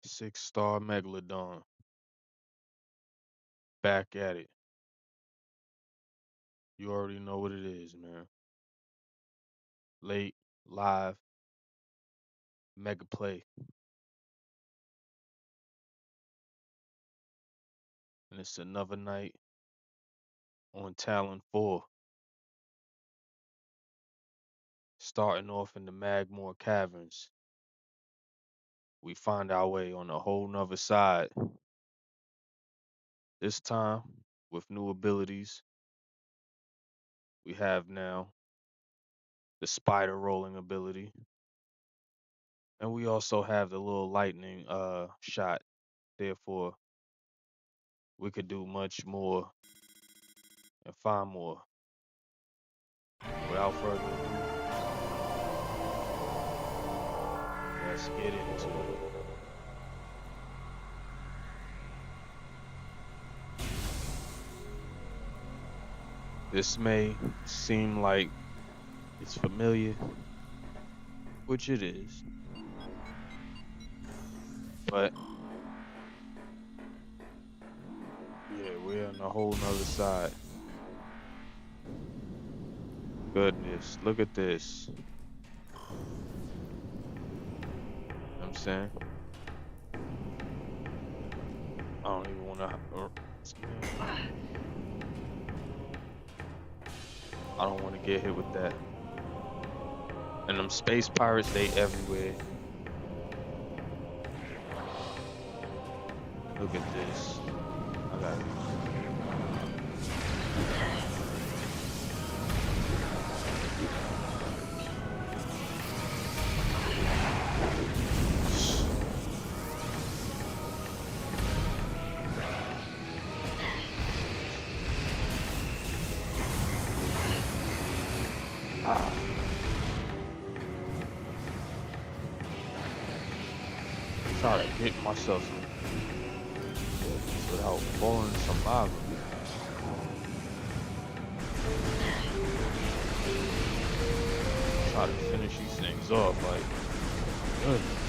Six-star Megalodon. Back at it. You already know what it is, man. Late, live, MegaPlay. And it's another night on Talon 4. Starting off in the Magmore Caverns. We find our way on a whole nother side. This time, with new abilities, we have now the spider rolling ability. And we also have the little lightning shot. Therefore, we could do much more and find more. Without further ado, let's get into it. This may seem like it's familiar, which it is, but yeah, we're on a whole nother side. Goodness, look at this. You know what I'm saying? I don't even want to. I don't want to get hit with that. And them space pirates, they everywhere. Look at this. I got it. Try to get myself without falling some lava. Try to finish these things off, like, goodness.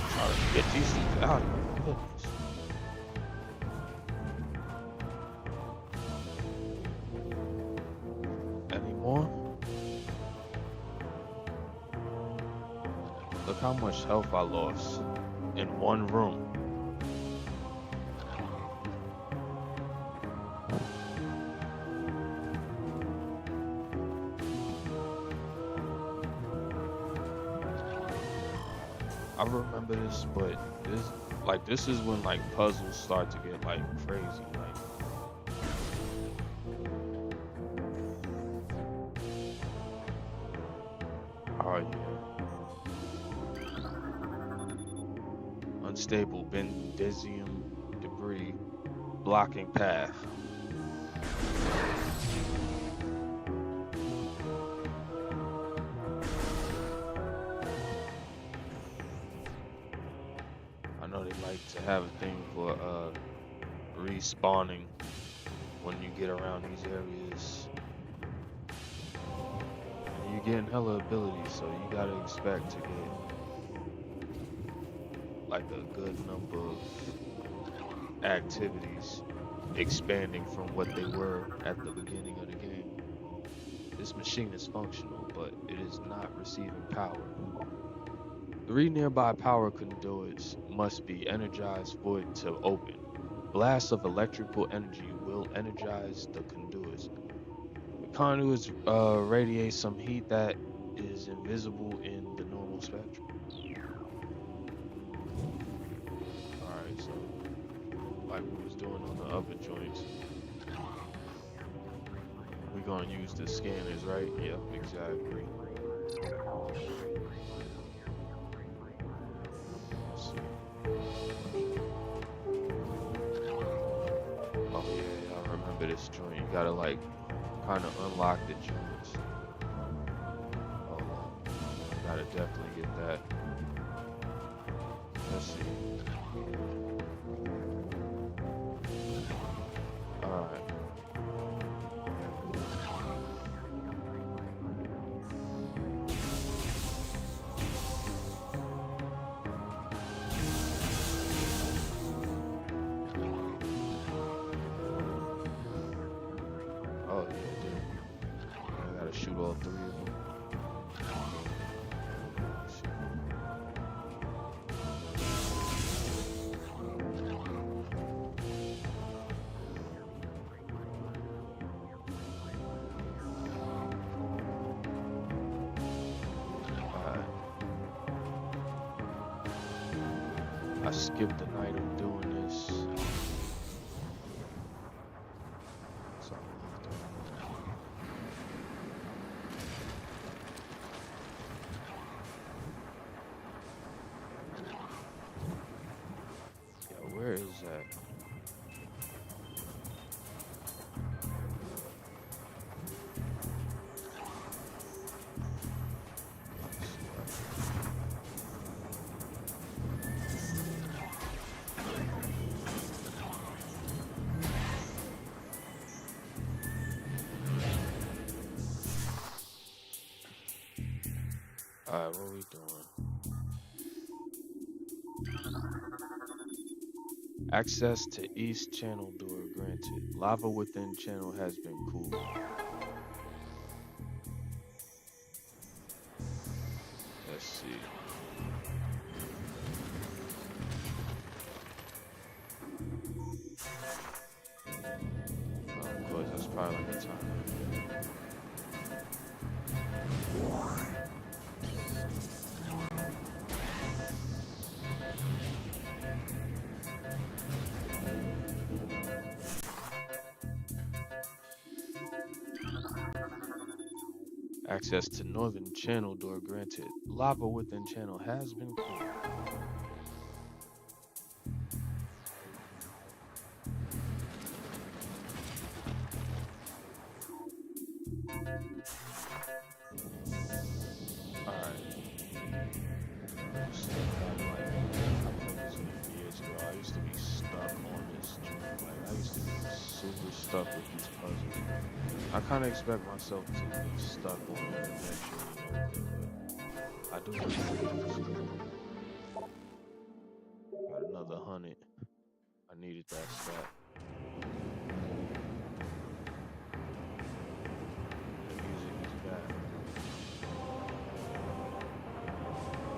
Try to get these things out of here. Goodness. Any more? Look how much health I lost in one room. I remember this, but this is when like puzzles start to get like crazy. Like, oh yeah, unstable bendisium debris blocking path. I know they like to have a thing for respawning when you get around these areas. And you're getting hella abilities, so you gotta expect to get like a good number of activities expanding from what they were at the beginning of the game. This machine is functional, but it is not receiving power. 3 nearby power conduits must be energized for it to open. Blasts of electrical energy will energize the conduits. The conduits radiate some heat that is invisible in the normal spectrum. Alright, so like we was doing on the other joints, we're gonna use the scanners, right? Yep, exactly. Let's see. Oh yeah, I remember this joint. You gotta like kind of unlock the joints. Hold on. Gotta definitely get that. Let's see. Alright. shoot all three of them. Alright. I skipped the night of doing this. So yeah, where is that? Alright, what we doing? Access to East Channel door granted. Lava within channel has been cooled. Let's see. Of course, that's probably like a timer. Access to northern channel door granted. Lava within channel has been cooled. Alright. Years ago, I used to be stuck on this joint. Like, I used to be super stuck with these puzzles. I kind of expect myself to be stuck on it eventually and everything, but I do it. Got another 100. I needed that stat. The music is bad.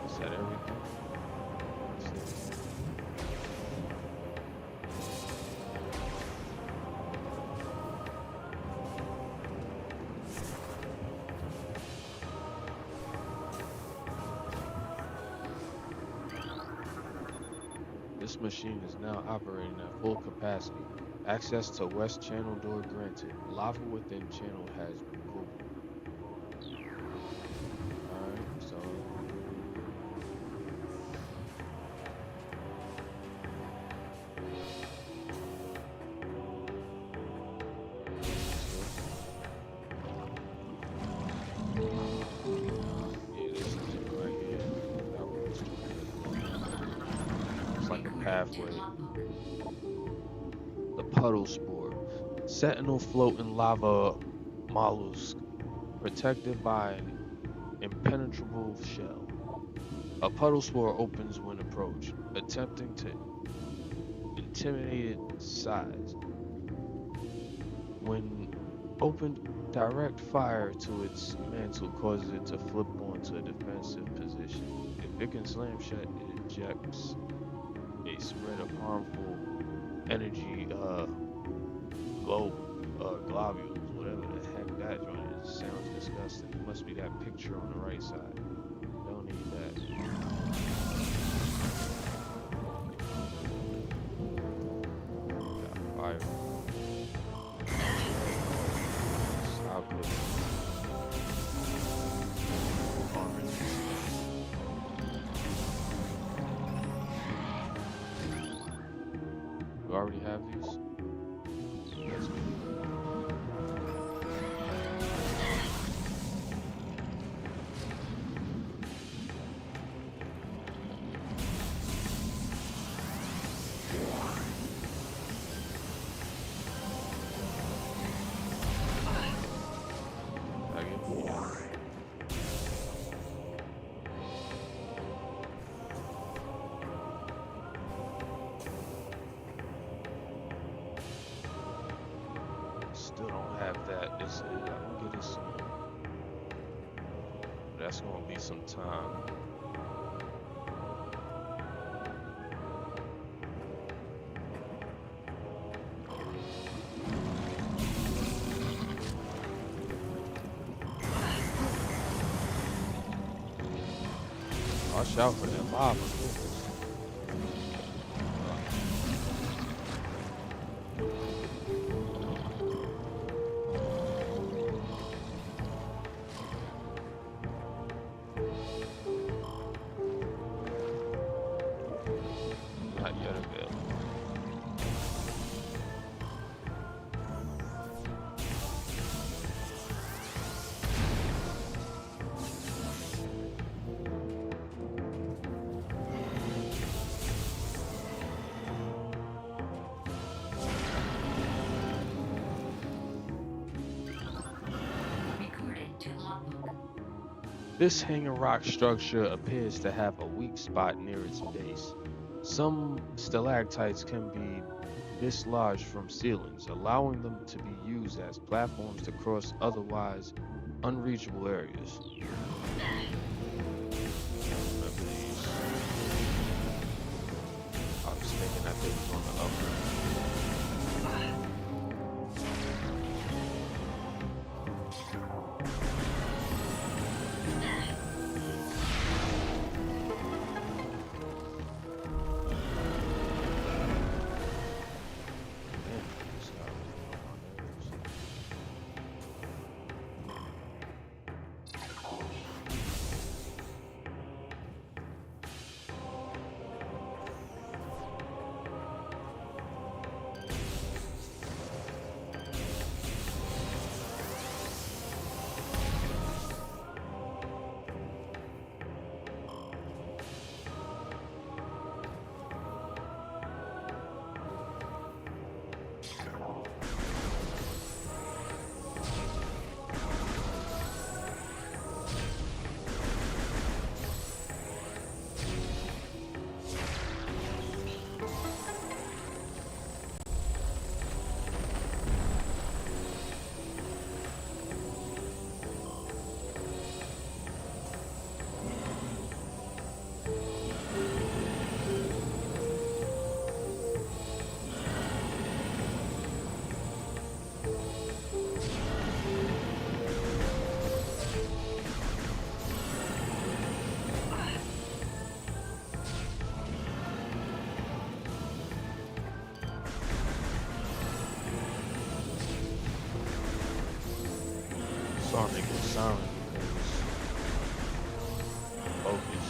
Is that everything? This machine is now operating at full capacity. Access to west channel door granted. Lava within channel has been cooled. Alright, so yeah, this is it right here. That was it's like a pathway. The puddle spore. Sentinel floating lava mollusk protected by an impenetrable shell. A puddle spore opens when approached, attempting to intimidate its size. When opened, direct fire to its mantle causes it to flip onto a defensive position. If it can slam shut, it ejects a spread of harmful energy globules, whatever the heck that joint is. Sounds disgusting. It must be that picture on the right side. Don't need that. Got fire. Stop it. You already have these? That's good. I get me. Still don't have that. It's, I'm gonna get it soon. that's gonna be some time. Watch out for that lava. Goodness. Not yet available. This hanging rock structure appears to have a weak spot near its base. Some stalactites can be dislodged from ceilings, allowing them to be used as platforms to cross otherwise unreachable areas. Remember these? I was thinking that they was on the upper. Starting to get silent because focus.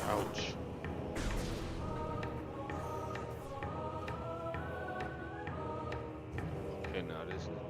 Ouch. Okay, now this is familiar.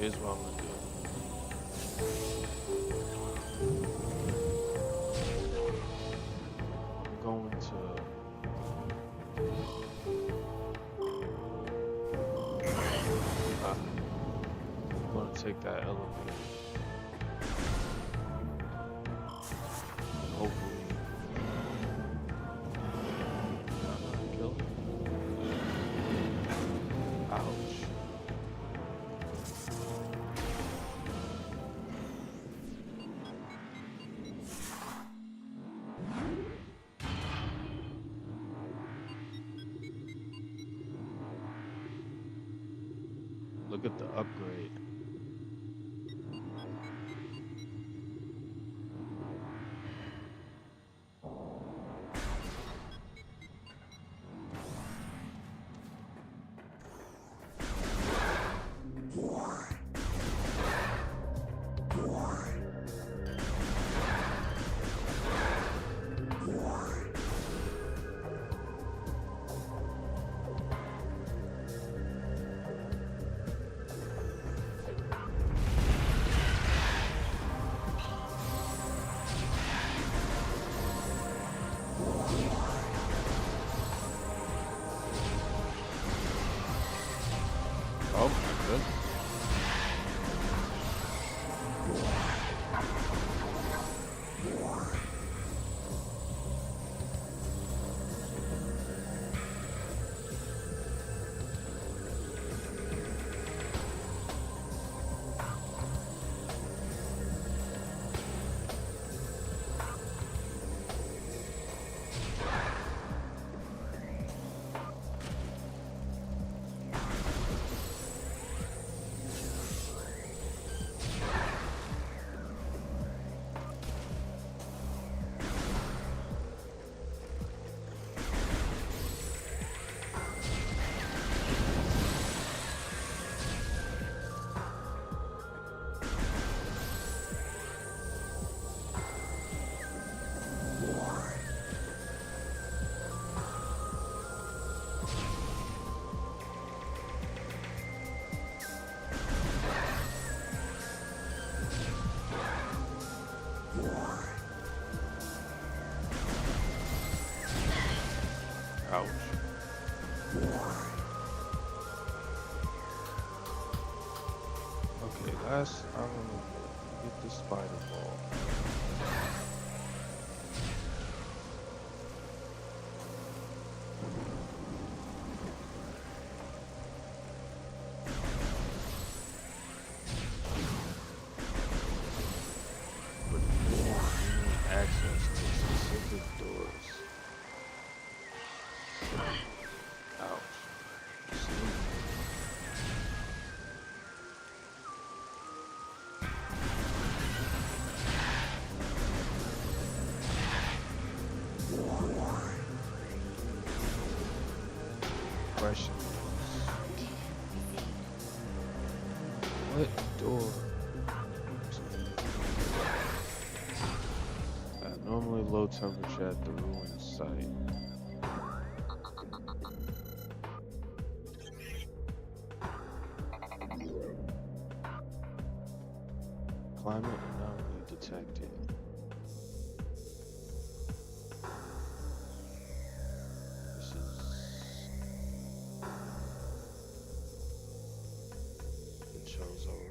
here's what I'm gonna do. I'm going to. I'm gonna take that elevator. And hopefully, I'm not kill him. Ouch. Look at the upgrade. Oh my goodness. Ouch. Okay, last I'm gonna get the spider ball. But we need access to specific doors. Ouch. See? Question is, what door? Normally low temperature at the ruined site. Climate anomaly detected. This is. It shows our roads.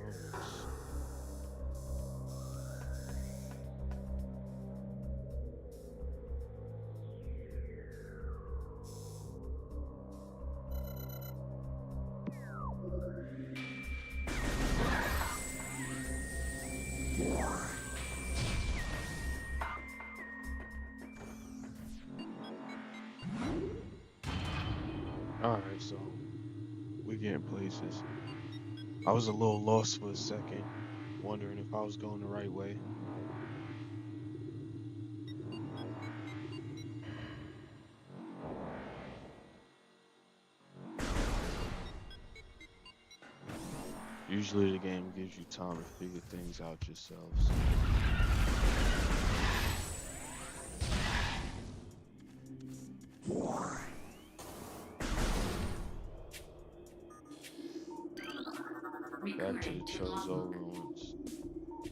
Alright, so we getting places. I was a little lost for a second, wondering if I was going the right way. Usually the game gives you time to figure things out yourselves. back to the Chozo ruins,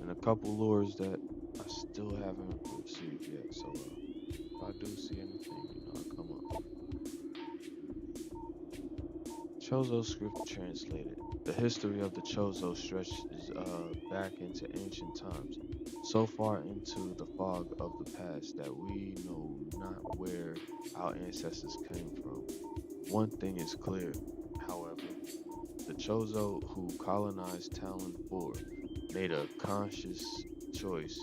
and a couple lures that I still haven't received yet. So if I do see anything, I come up. Chozo script translated. The history of the Chozo stretches back into ancient times, so far into the fog of the past that we know not where our ancestors came from. One thing is clear, however: the Chozo who colonized Talon 4 made a conscious choice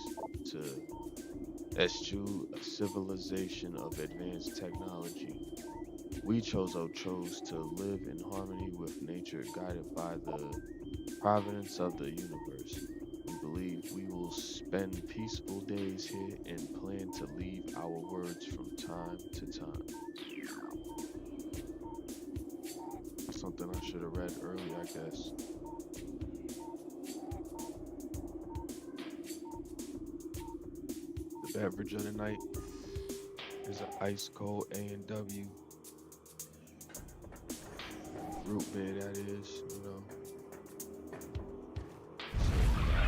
to eschew a civilization of advanced technology. We Chozo chose to live in harmony with nature, guided by the providence of the universe. We believe we will spend peaceful days here and plan to leave our words from time to time. Something I should have read early, I guess. The beverage of the night is an ice cold A&W root beer, that is. Save the guy.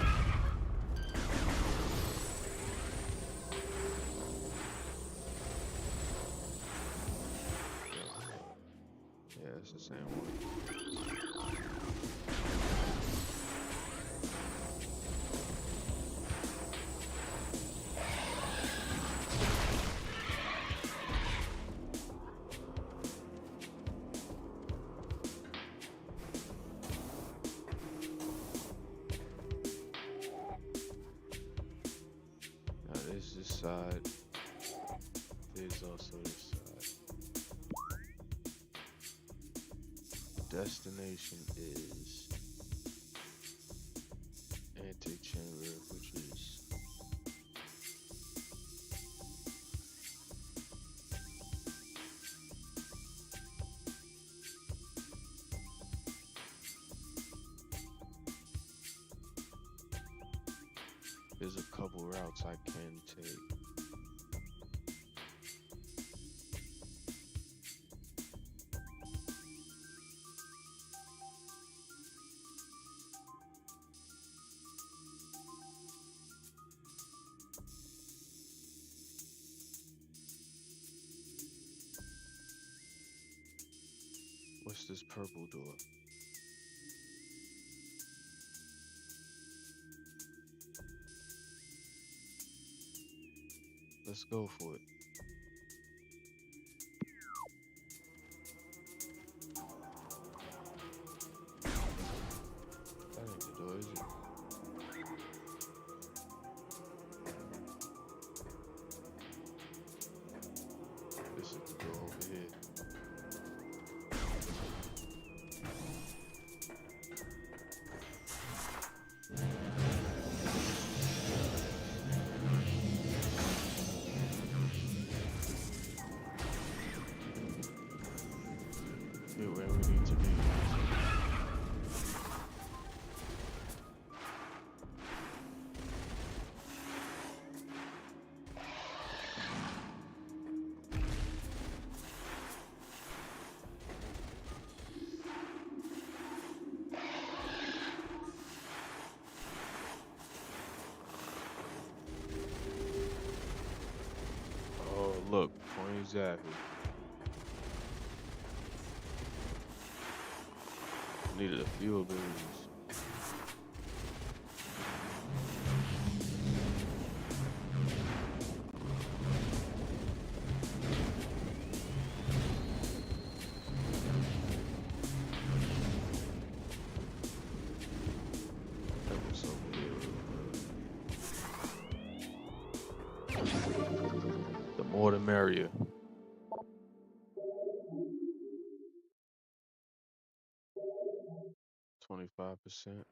Yeah, it's the same one. Now there's this side. There's also this side. Destination is antechamber, which is there's a couple routes I can take. What's this purple door? Let's go for it. That ain't the door, is it? This is the door over here. Get where we need to be. Oh, look, point exactly. Needed a few abilities. That was so good. The more the merrier. 25%.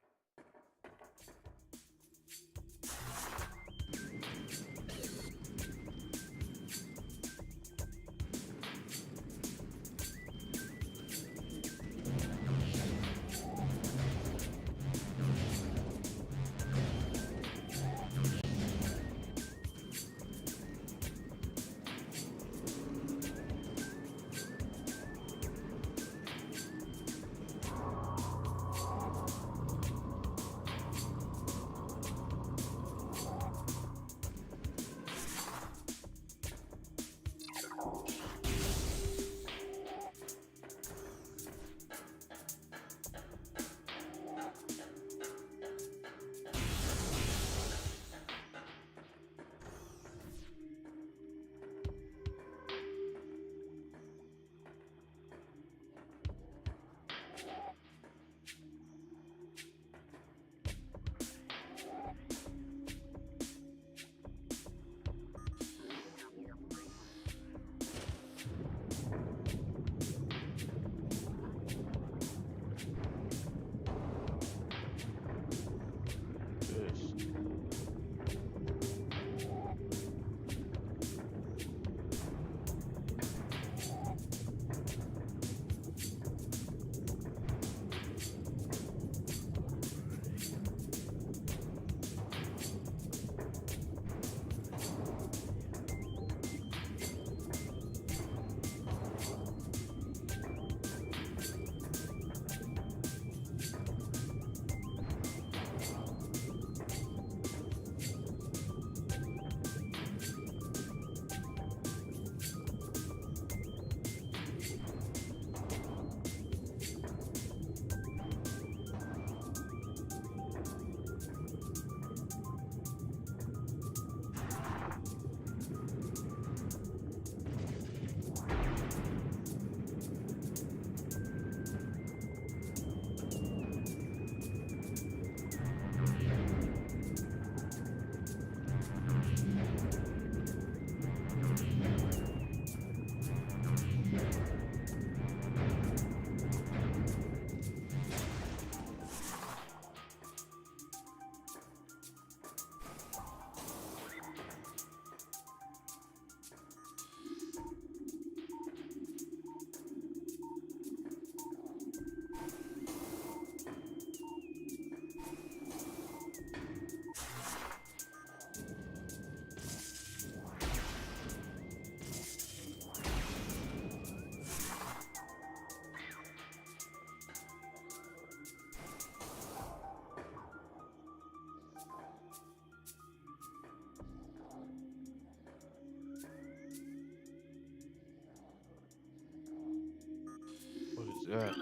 that?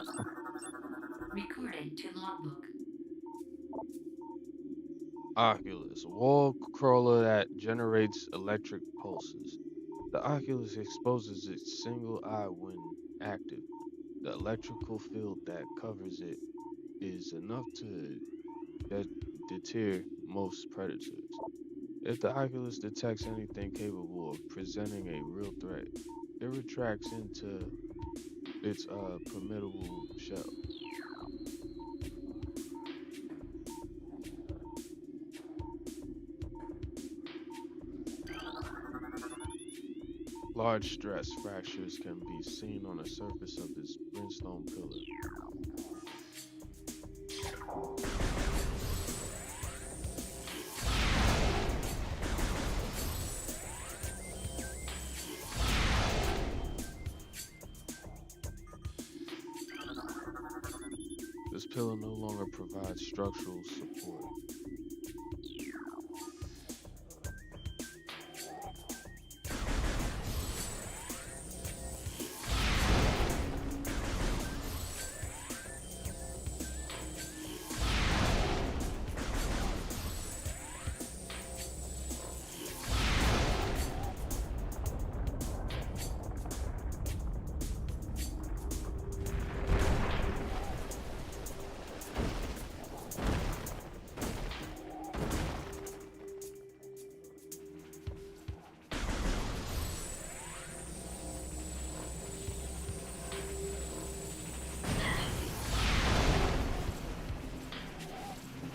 Recording to logbook. Oculus, a wall crawler that generates electric pulses. The Oculus exposes its single eye when active. The electrical field that covers it is enough to de- deter most predators. If the Oculus detects anything capable of presenting a real threat, it retracts into its permeable shell. Large stress fractures can be seen on the surface of this brimstone pillar. This pillar no longer provides structural support.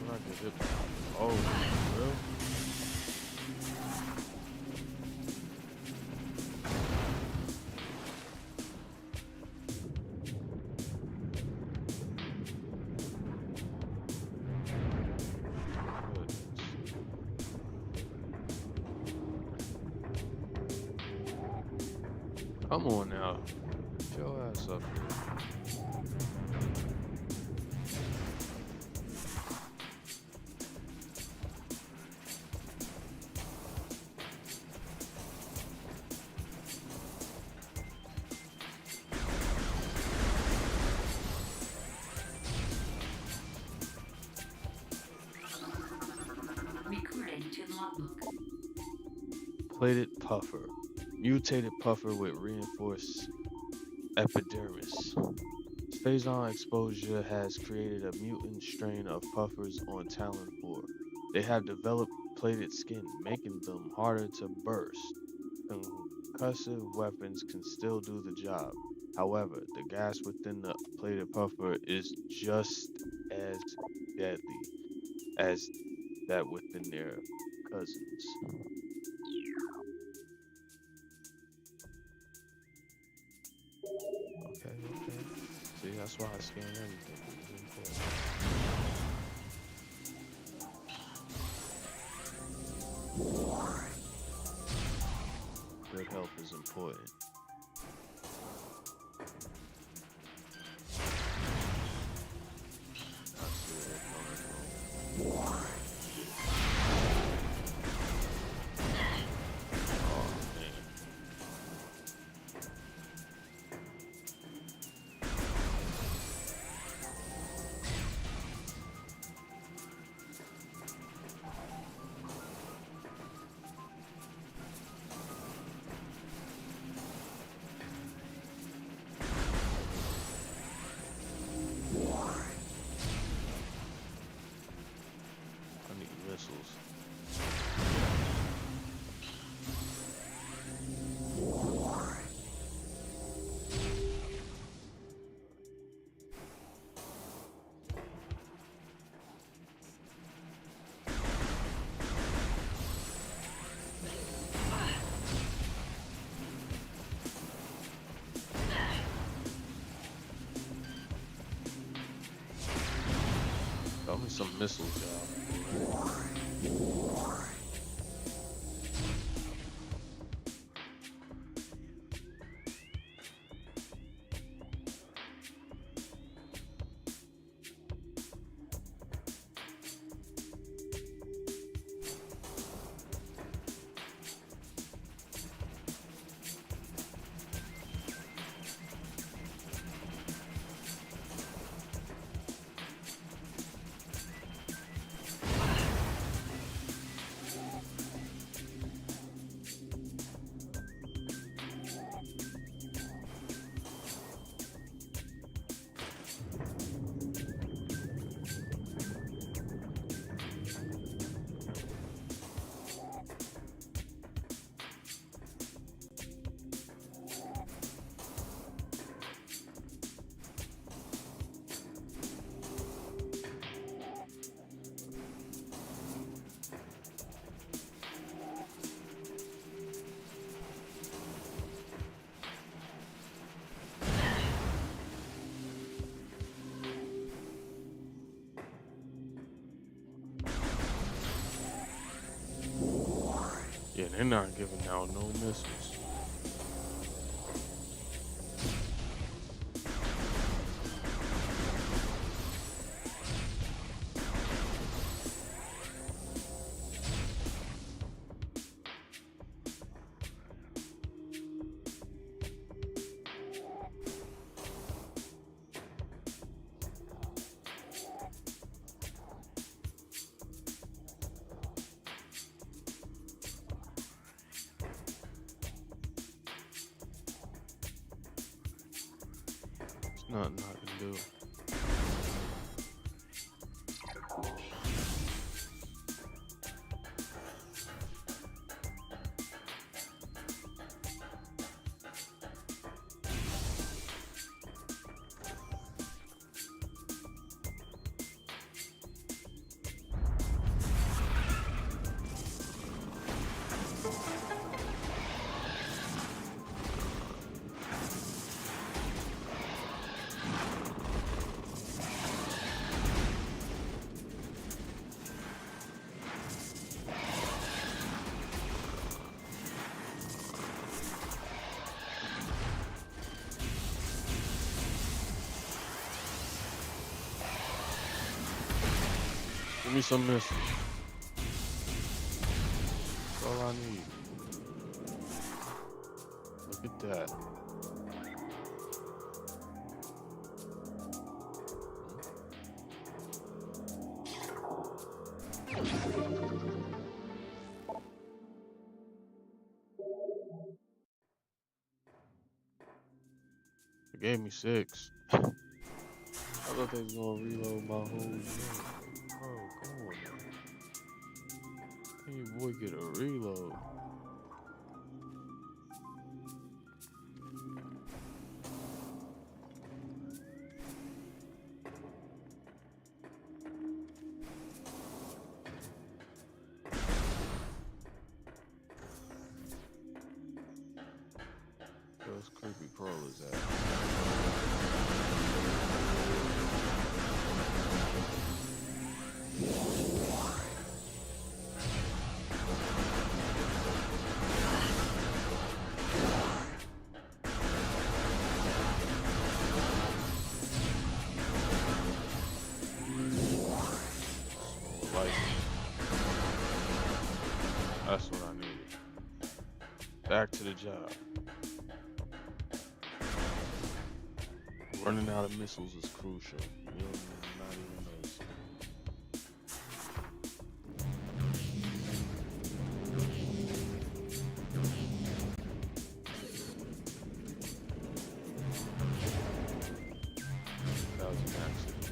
When I get hit by oh, for real? Goodness. Come on now. Get your ass up here. Recording to logbook. Plated puffer. Mutated puffer with reinforced epidermis. Phazon exposure has created a mutant strain of puffers on Talon 4. They have developed plated skin, making them harder to burst. Concussive weapons can still do the job. However, the gas within the plated puffer is just as deadly as that within their cousins. Okay, okay. See, that's why I scan everything, 'cause it's important. Good health is important. I see where they're coming from. Oh man. I need missiles. Throw me some missiles, y'all. Alright. they're not giving out no missiles. It's nothing I can do. Give me some missiles. That's all I need. Look at that. It gave me 6. I thought they was gonna reload my whole unit. Like, bro, come on, man. Can your boy get a reload? Where's creepy crawlers at? Like, that's what I needed. Back to the job. Running out of missiles is crucial. You know, not even noticing. That was an accident.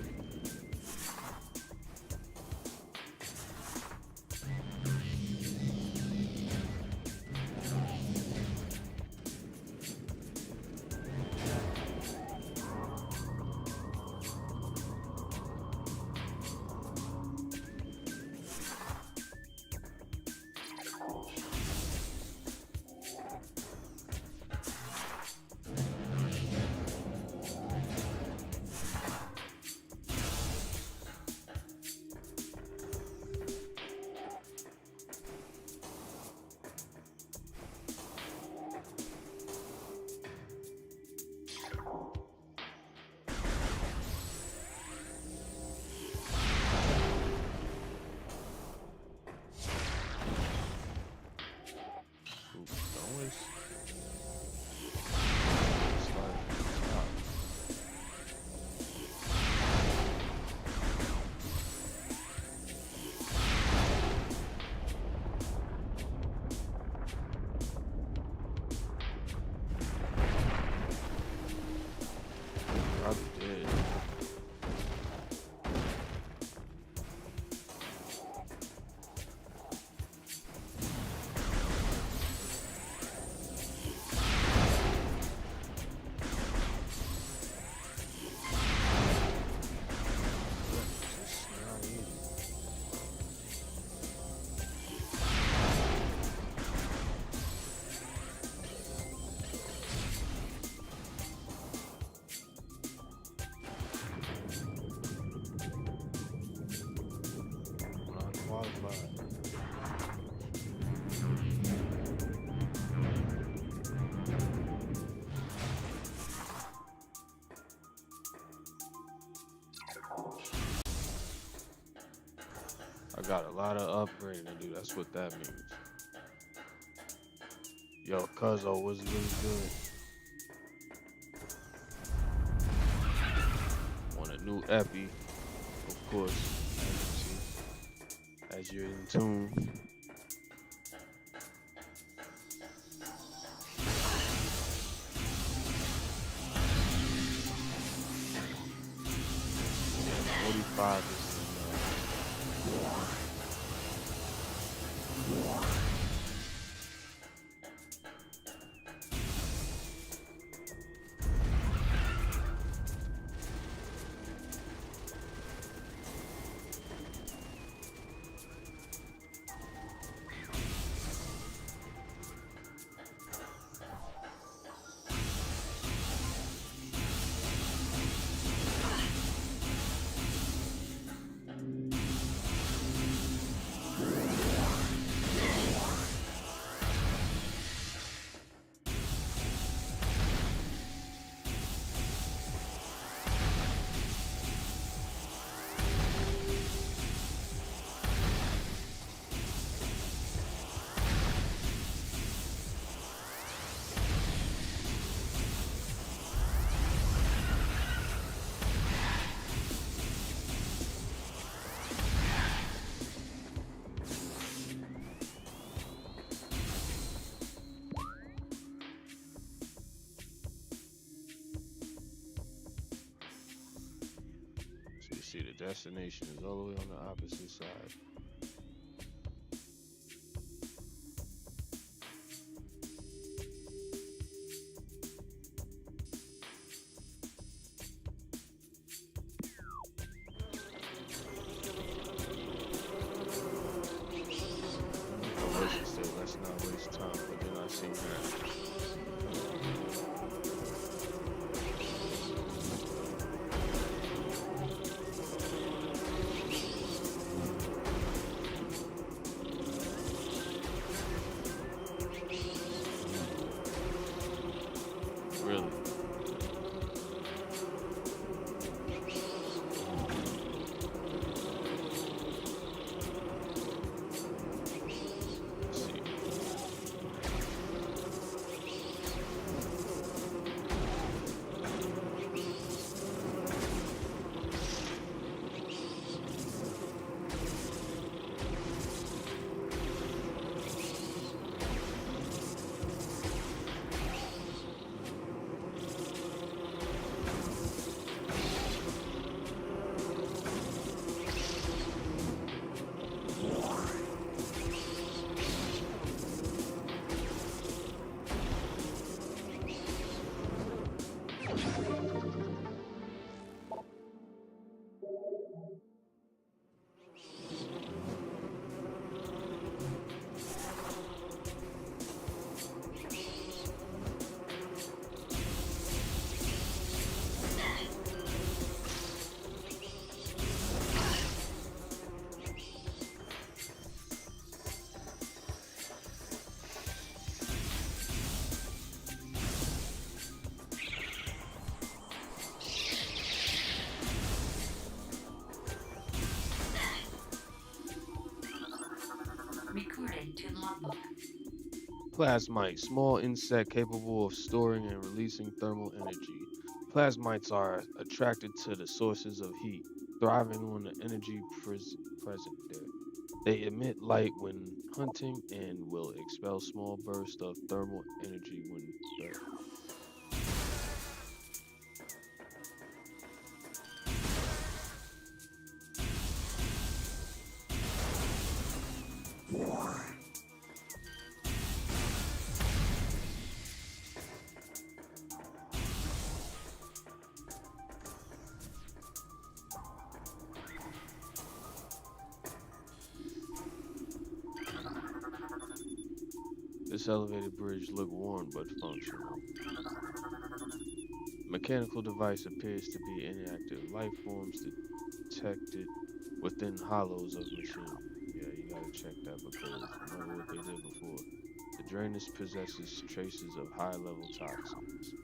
upgrading to do. That's what that means. Yo, Cuzzo was really good. Want a new epi, of course, as you see, as you're in tune. Yeah, 45 is so you see the destination is all the way on the opposite side. Oh, listen, still, let's not waste time. But then I seen that. Really? Let's see. Recorded to logbook. Plasmite, small insect capable of storing and releasing thermal energy. Plasmites are attracted to the sources of heat, thriving on the energy present there. They emit light when hunting and will expel small bursts of thermal energy when threatened. This elevated bridge looked worn but functional. Mechanical device appears to be inactive. Life forms detected within hollows of machine. Yeah, you gotta check that because remember what they did before. The drainage possesses traces of high level toxins.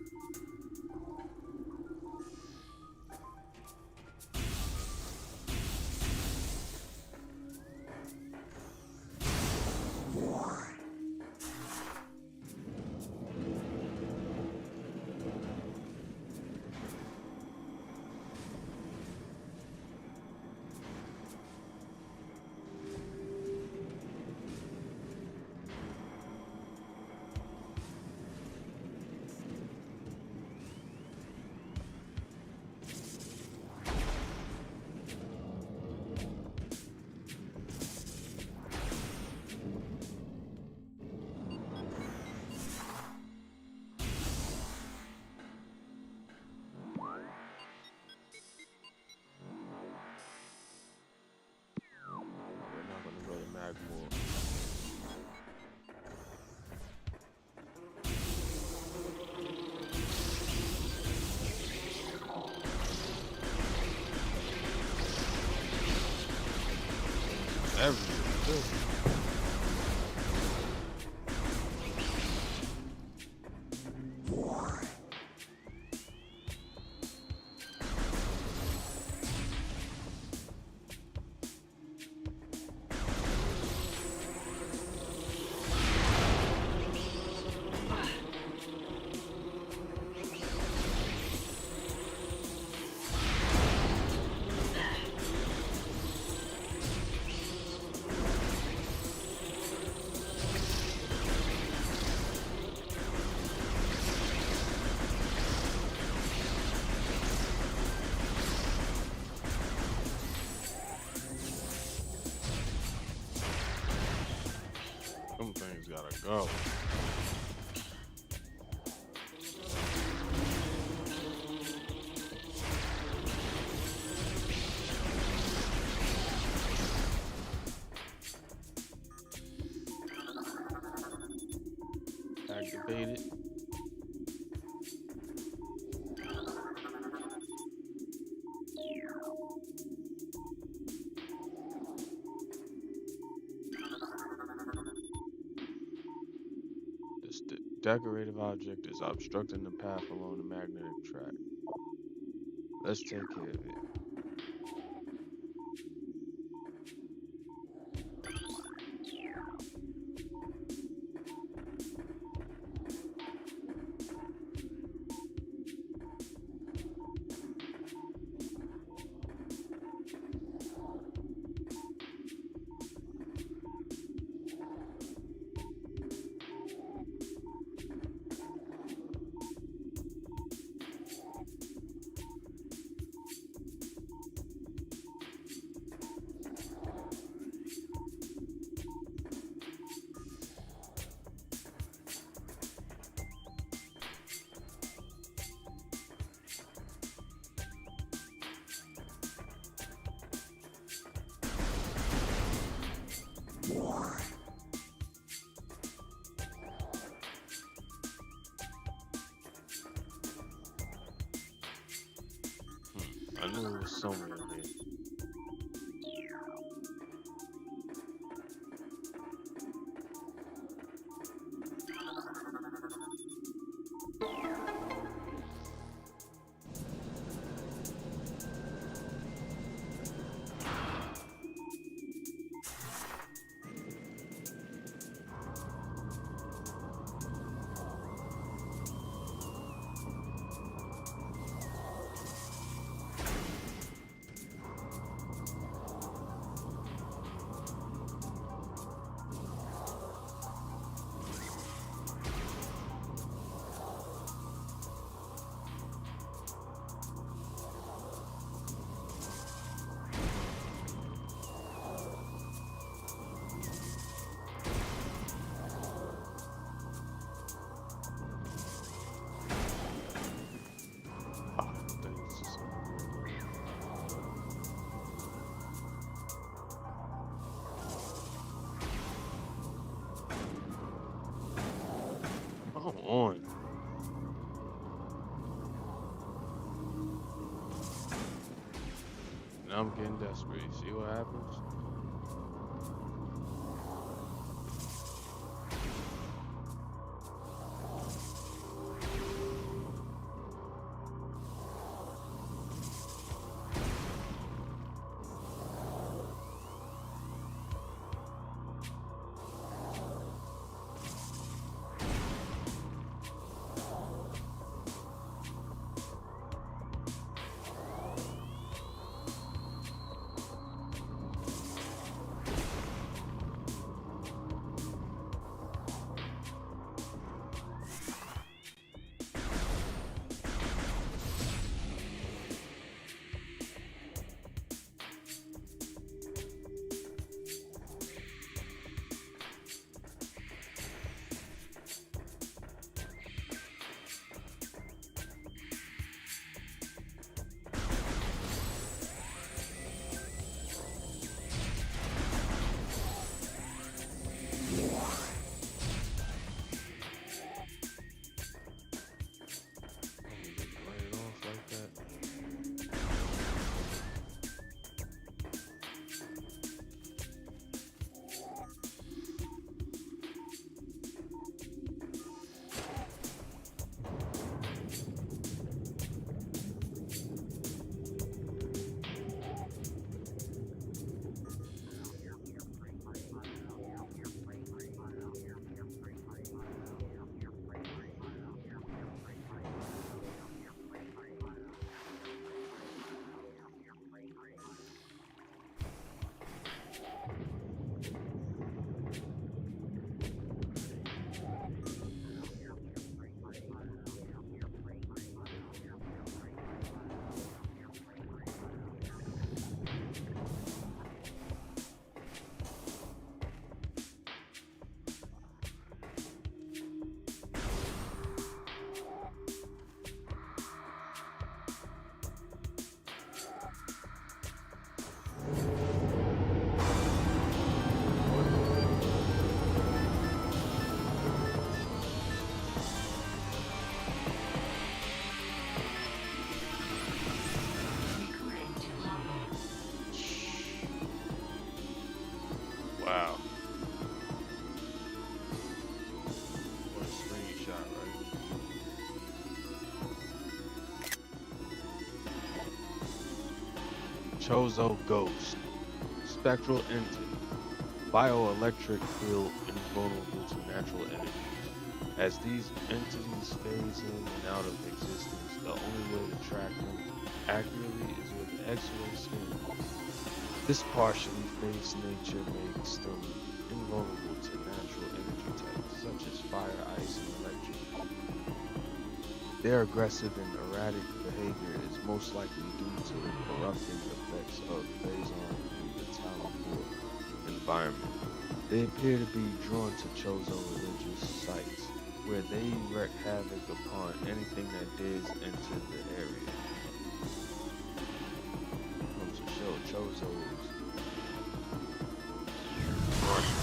Gotta go. Activate it. This decorative object is obstructing the path along the magnetic track. Let's take care of it. I knew it was somewhere in here. Ah, I think this is somewhere weird. Come on. Now I'm getting desperate. You see what happens? Chozo Ghost. Spectral entity. Bioelectric field invulnerable to natural energies. As these entities phase in and out of existence, the only way to track them accurately is with X-ray scanning. This partially phased nature makes them invulnerable to natural energy types such as fire, ice, and electric. Their aggressive and erratic behavior is most likely due to the corrupting effects of phazon in the Talon environment. They appear to be drawn to Chozo religious sites, where they wreak havoc upon anything that dares enter the area. Comes to show Chozo's running.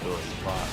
Doing a lot.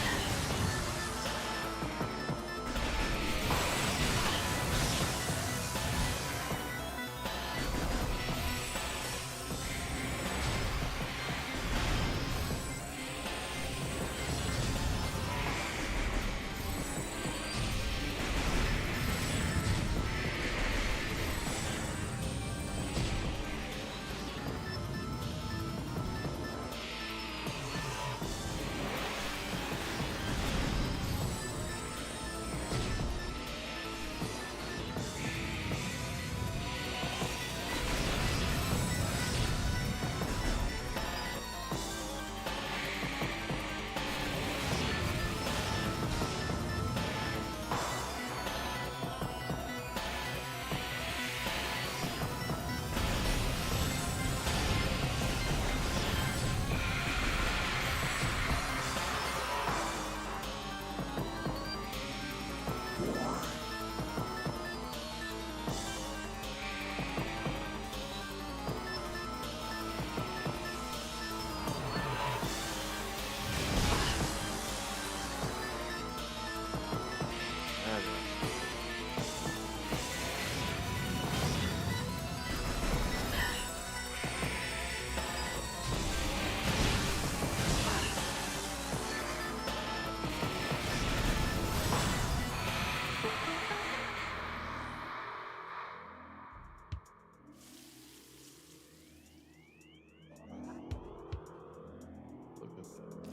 Look at that.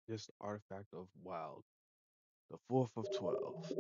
Just artifact of wild. The fourth of 12.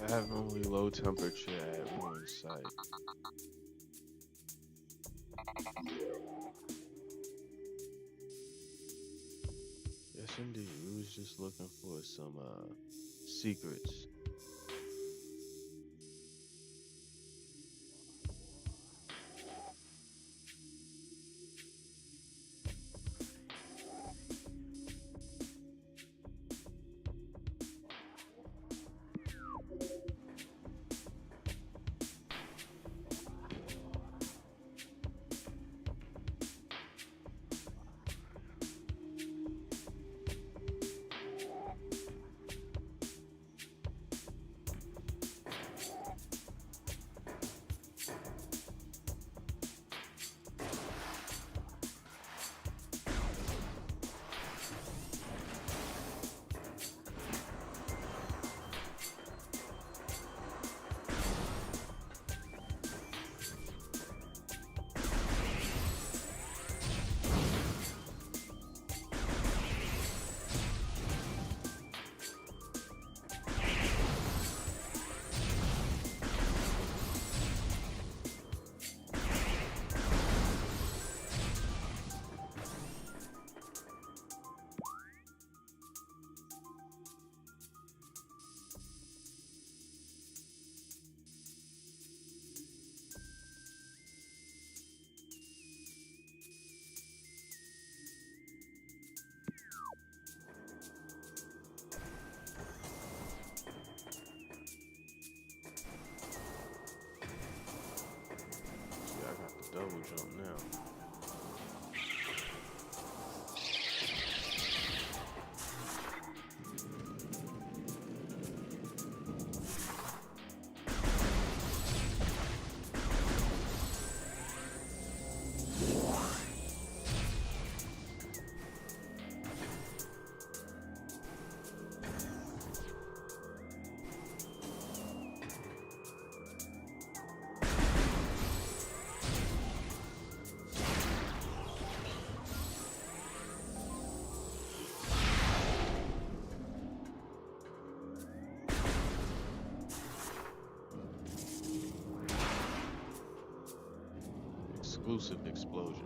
Abnormally low temperature at ruin site. Yes, indeed. We was just looking for some secrets. See, I got the double jump now. Exclusive explosion.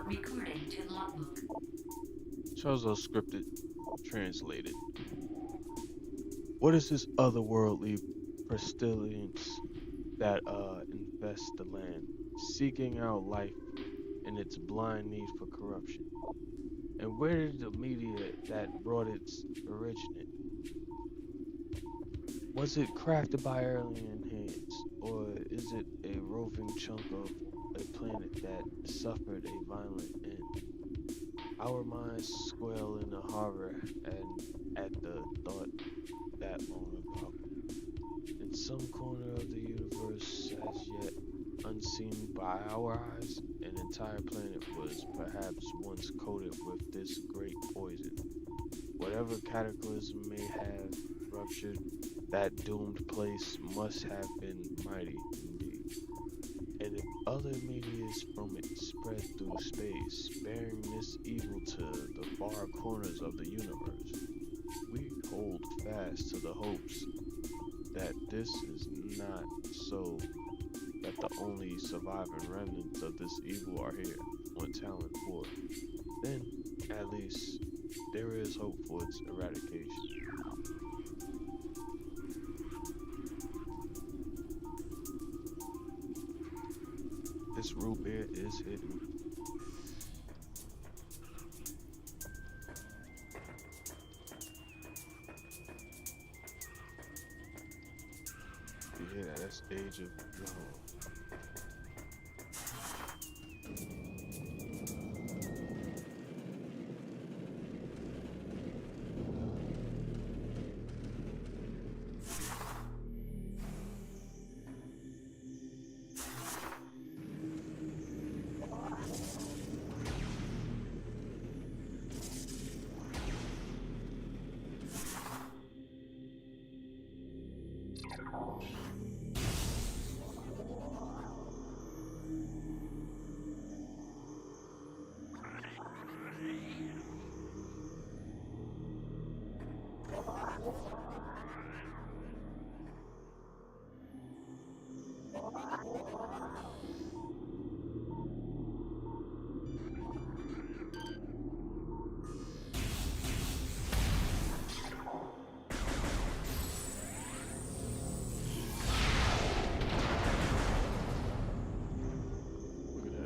Recording to logbook. Chozo scripted, translated. What is this otherworldly pestilence that infests the land, seeking out life in its blind need for corruption? And where did the media that brought its originate? Was it crafted by alien hands, or is it a roving chunk of a planet that suffered a violent end? Our minds swell in a horror and at the thought that long ago, in some corner of the universe as yet unseen by our eyes, an entire planet was perhaps once coated with this great poison. Whatever cataclysm may have ruptured that doomed place must have been mighty indeed. And if other medias from it spread through space, bearing this evil to the far corners of the universe, we hold fast to the hopes that this is not so, that the only surviving remnants of this evil are here on Talon 4. Then, at least, there is hope for its eradication. This root beer is hidden. You hear that? That's Age of Young. Look at that.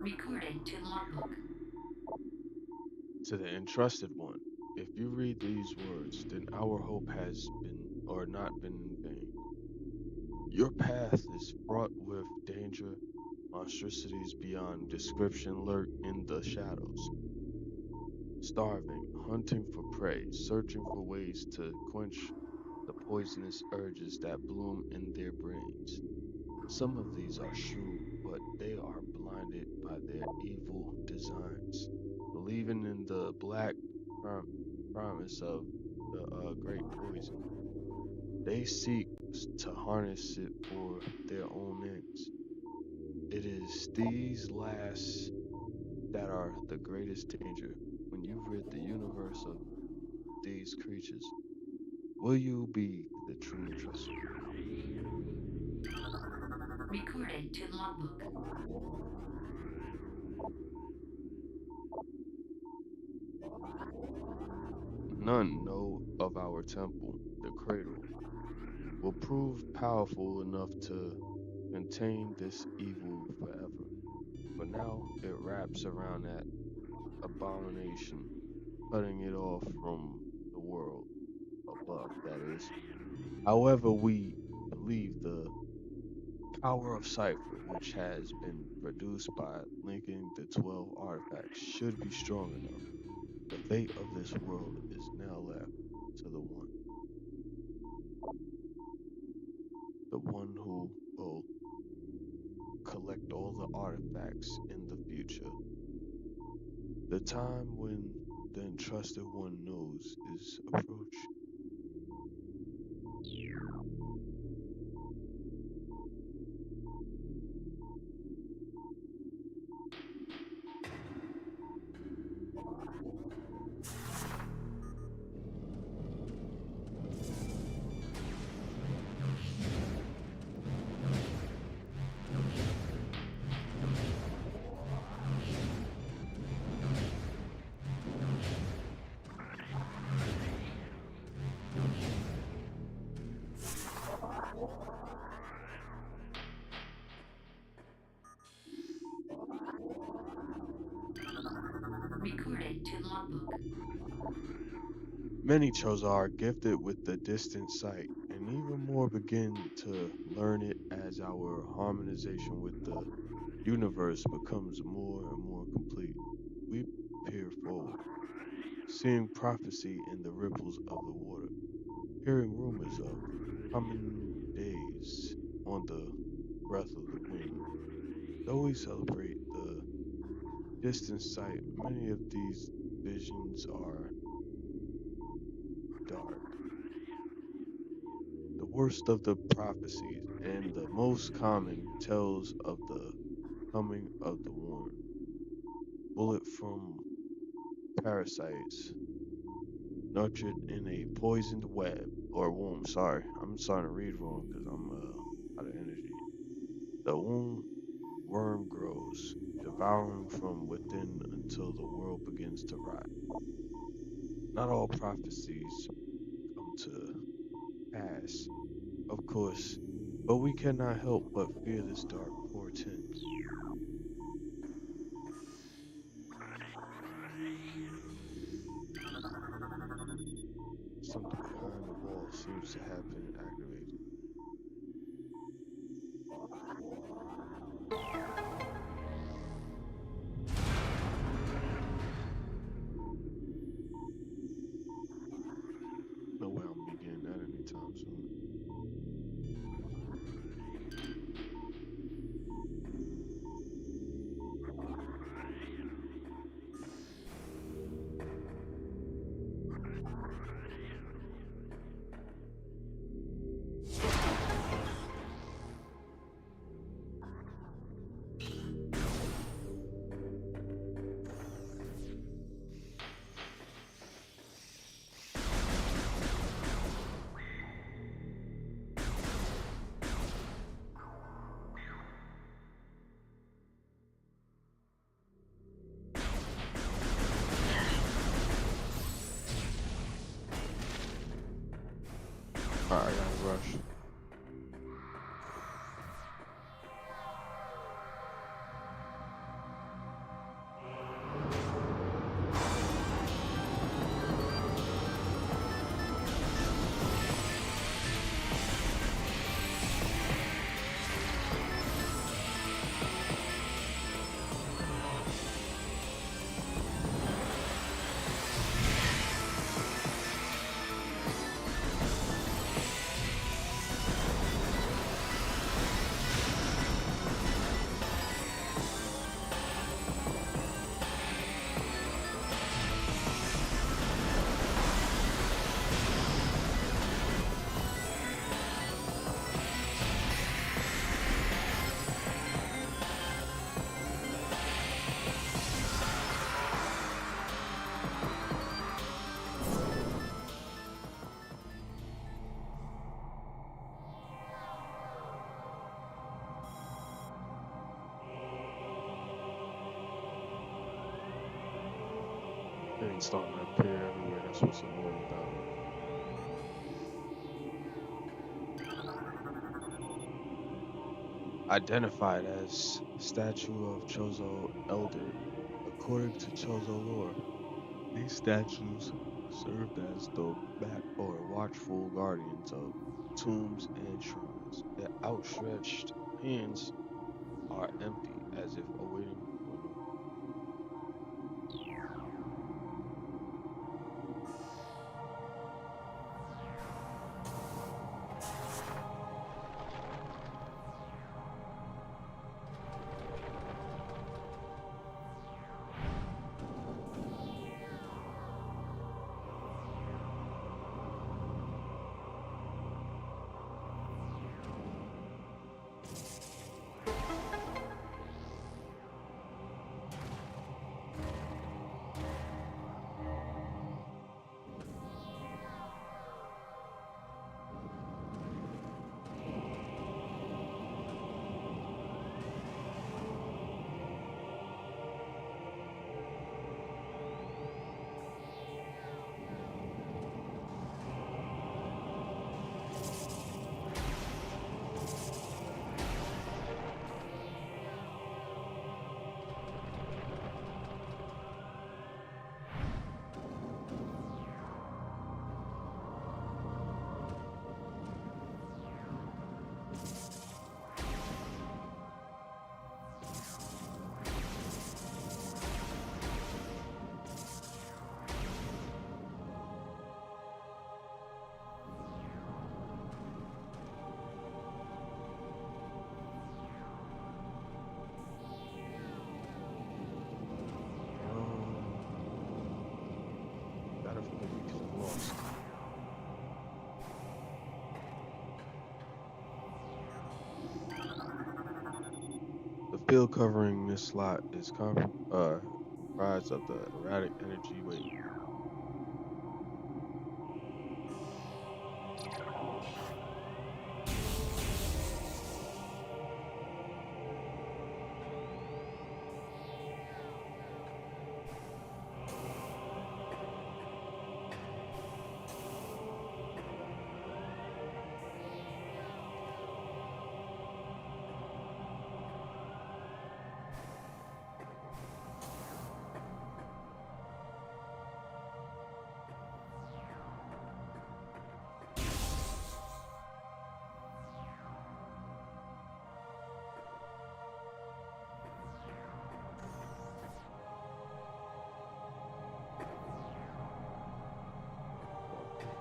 Recording to logbook. To the entrusted one, if you read these words, then our hope has been or not been in vain. Your path is fraught with danger. Monstrosities beyond description lurk in the shadows, starving, hunting for prey, searching for ways to quench the poisonous urges that bloom in their brains. Some of these are shrewd, but they are blinded by their evil designs, believing in the black prom- promise of the great poison. They seek to harness it for their own ends. It is these last that are the greatest danger. When you rid the universe of these creatures, will you be the true entrusted one? Recording to logbook. None know of our temple, the cradle, will prove powerful enough to contain this evil forever. For now, it wraps around that abomination, cutting it off from the world above, that is. However, we believe the power of Cypher, which has been produced by linking the 12 artifacts, should be strong enough. The fate of this world is now left to the one who will collect all the artifacts in the future. The time when the entrusted one knows is approaching. Recording to logbook. Many Chozar are gifted with the distant sight, and even more begin to learn it as our harmonization with the universe becomes more and more complete. We seeing prophecy in the ripples of the water, hearing rumors of coming days on the breath of the wind. Though we celebrate the distant sight, many of these visions are dark. The worst of the prophecies and the most common tells of the coming of the worm, bullet from parasites nurtured in a poisoned web or womb. Sorry, I'm starting to read wrong because I'm out of energy. The womb worm grows, devouring from within until the world begins to rot. Not all prophecies come to pass, of course, but we cannot help but fear this dark portent. Something behind the wall seems to have been activated. No way I'm beginning that anytime soon. Alright, I gotta rush. Things starting to appear everywhere. That's what's annoying about it. Identified as statue of Chozo Elder. According to Chozo lore, these statues served as the back or watchful guardians of tombs and shrines. Their outstretched hands are empty, as if awaiting for no one. field covering this slot is comprised of the erratic energy wave.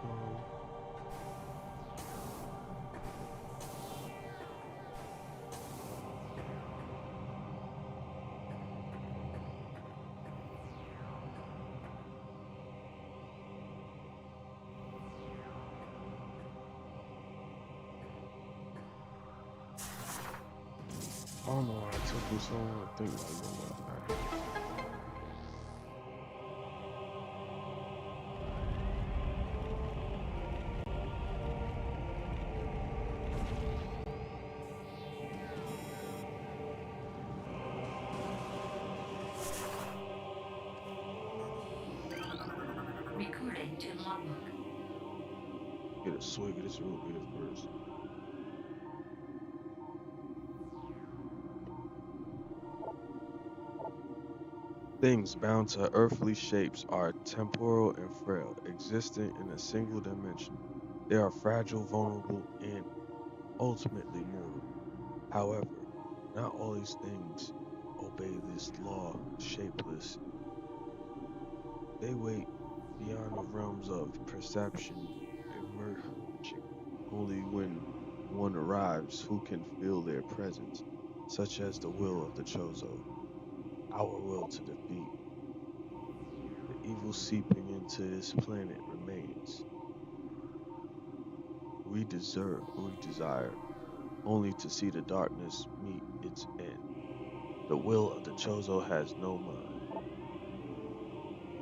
Um, I don't know why it took me so long to think like that. Recording to logbook. Get a swig of this root beer first. Things bound to earthly shapes are temporal and frail, existing in a single dimension. They are fragile, vulnerable, and ultimately mortal. However, not all these things obey this law, shapeless. They wait beyond the realms of perception, emerging only when one arrives who can feel their presence, such as the will of the Chozo, our will to defeat. The evil seeping into this planet remains. We desire only to see the darkness meet its end. The will of the Chozo has no mind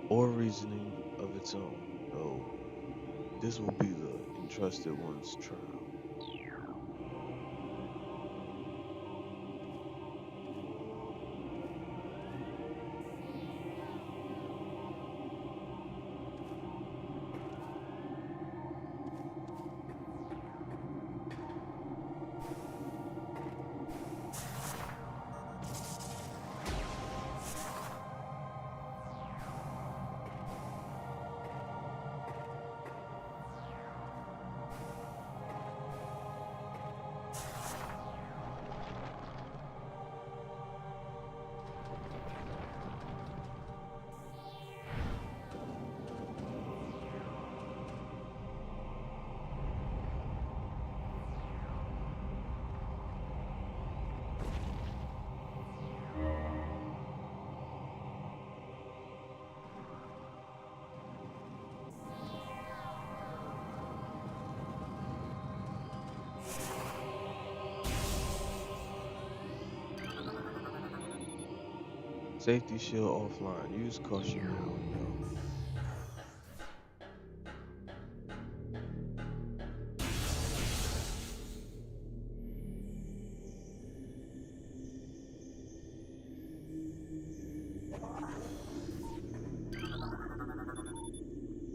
or reasoning of its own, though this will be the entrusted one's triumph. Safety shield offline. Use caution mail window.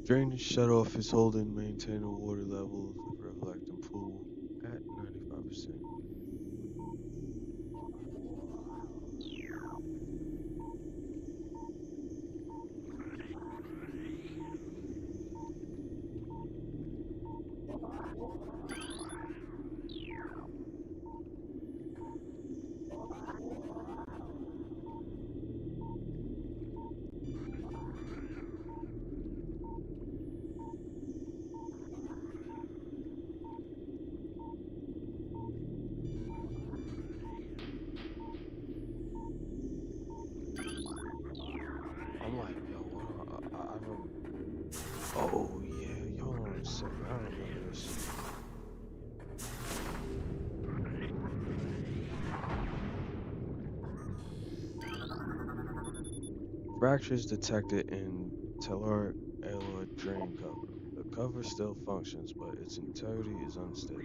Drainage shutoff is holding maintain the water level of the reflecting pool at 95%. Fractures detected in telluric alloy drain cover. The cover still functions, but its integrity is unstable.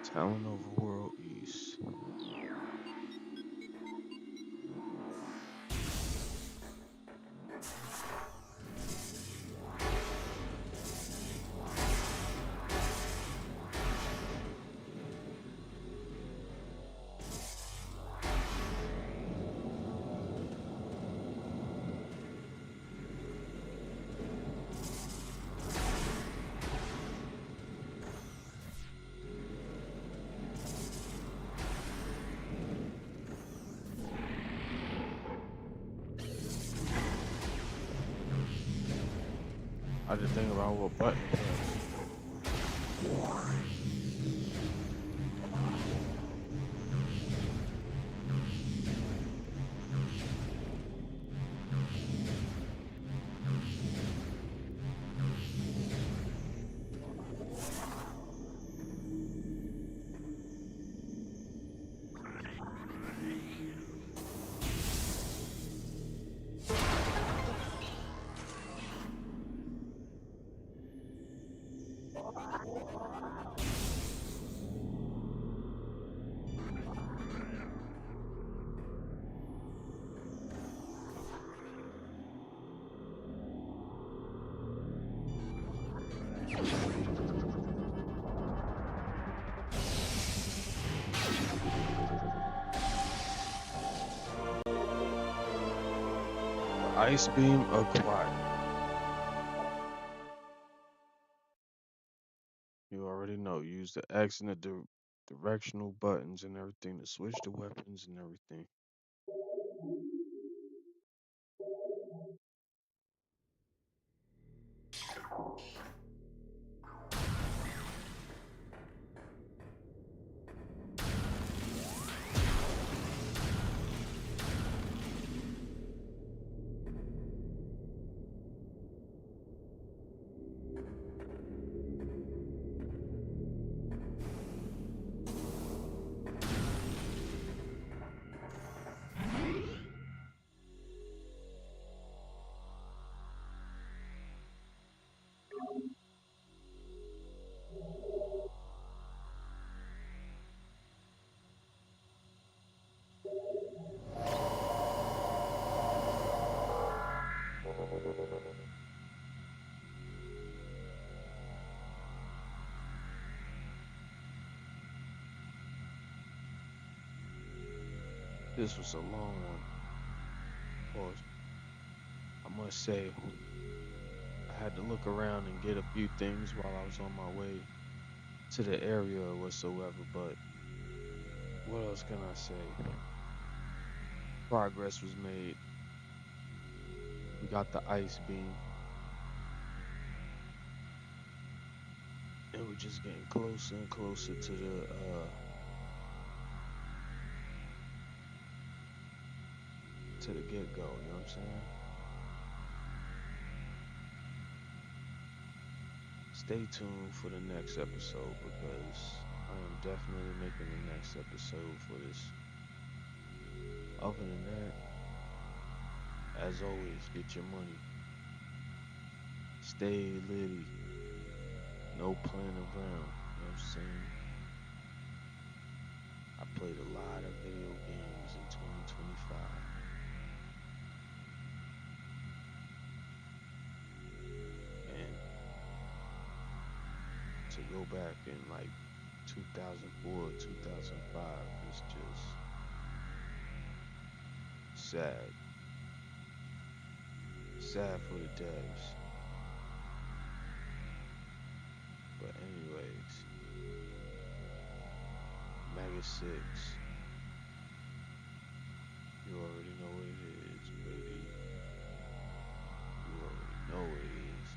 Talon Overworld East. I just think about what button to press. Ice beam acquired. You already know. Use the X and the directional buttons and everything to switch the weapons and everything. This was a long one. Pause. I must say, I had to look around and get a few things while I was on my way to the area or whatsoever, but what else can I say? Progress was made. We got the ice beam, and we're just getting closer and closer to to the get go. You know what I'm saying? Stay tuned for the next episode because I am definitely making the next episode for this. Other than that, as always, get your money. Stay litty. No playing around. You know what I'm saying? I played a lot of video games in 2025. And to go back in like 2004, 2005 is just sad. Sad for the devs. But anyways, Mega 6, you already know what it is, baby. You already know what it is.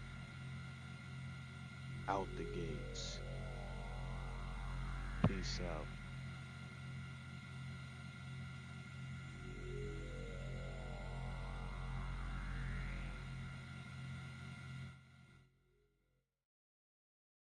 Out the gates. Peace out.